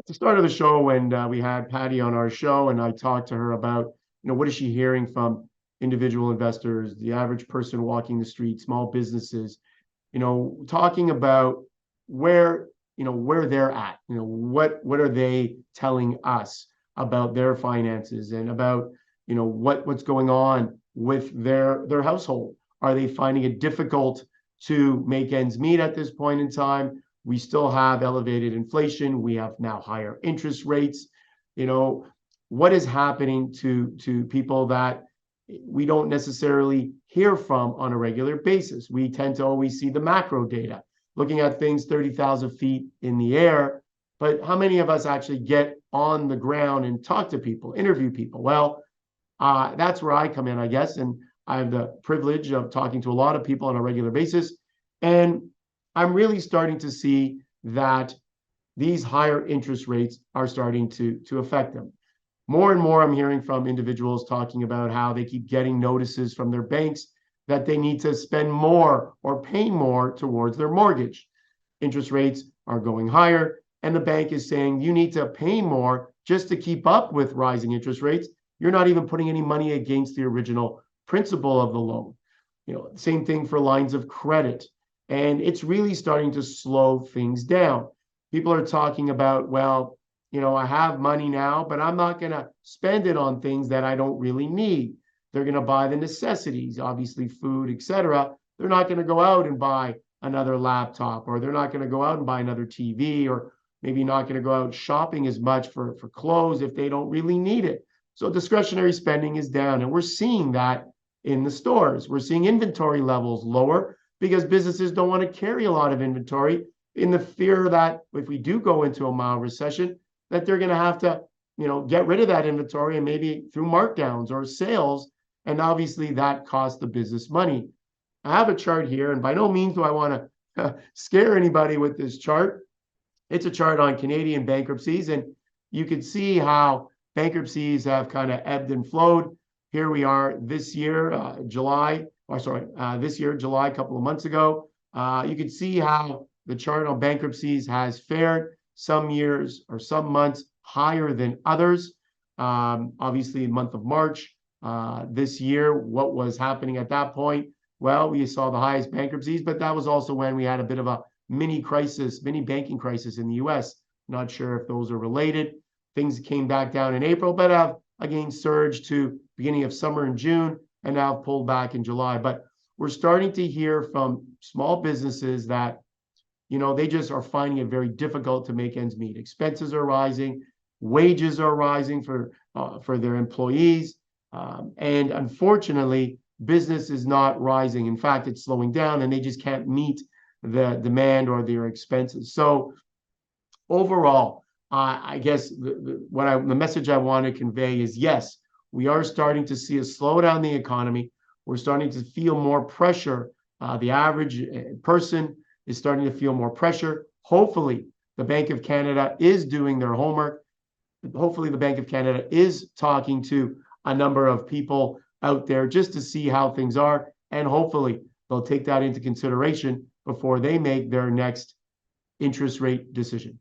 At the start of the show, when we had Patty on our show, and I talked to her about, what is she hearing from individual investors, the average person walking the street, small businesses, talking about where, where they're at, what are they telling us about their finances and about, what's going on with their household. Are they finding it difficult to make ends meet at this point in time? We still have elevated inflation. We have now higher interest rates. You know, what is happening to people that we don't necessarily hear from on a regular basis? We tend to always see the macro data, looking at things 30,000 feet in the air. But how many of us actually get on the ground and talk to people, interview people? Well, that's where I come in, I guess. And I have the privilege of talking to a lot of people on a regular basis. And I'm really starting to see that these higher interest rates are starting to affect them. More and more, I'm hearing from individuals talking about how they keep getting notices from their banks that they need to spend more or pay more towards their mortgage. Interest rates are going higher, and the bank is saying you need to pay more just to keep up with rising interest rates. You're not even putting any money against the original principal of the loan. Same thing for lines of credit. And it's really starting to slow things down. People are talking about, well, I have money now, but I'm not going to spend it on things that I don't really need. They're going to buy the necessities, obviously food, etc. They're not going to go out and buy another laptop, or they're not going to go out and buy another TV, or maybe not going to go out shopping as much for clothes if they don't really need it. So discretionary spending is down, and we're seeing that in the stores. We're seeing inventory levels lower because businesses don't want to carry a lot of inventory in the fear that if we do go into a mild recession, that they're going to have to, get rid of that inventory, and maybe through markdowns or sales. And obviously that costs the business money. I have a chart here, and by no means do I want to scare anybody with this chart. It's a chart on Canadian bankruptcies, and you can see how bankruptcies have kind of ebbed and flowed. Here we are this year, July, a couple of months ago. You can see how the chart on bankruptcies has fared. Some years or some months higher than others. Obviously, the month of March this year, what was happening at that point? Well, we saw the highest bankruptcies, but that was also when we had a bit of a mini banking crisis in the US. Not sure if those are related. Things came back down in April, but have again surged to beginning of summer in June, and now pulled back in July. But we're starting to hear from small businesses that, they just are finding it very difficult to make ends meet. Expenses are rising, wages are rising for their employees, and unfortunately, business is not rising. In fact, it's slowing down, and they just can't meet the demand or their expenses. So overall, I guess the message I want to convey is, yes, we are starting to see a slowdown in the economy. We're starting to feel more pressure. The average person is starting to feel more pressure. Hopefully, the Bank of Canada is doing their homework. Hopefully, the Bank of Canada is talking to a number of people out there just to see how things are. And hopefully, they'll take that into consideration before they make their next interest rate decision.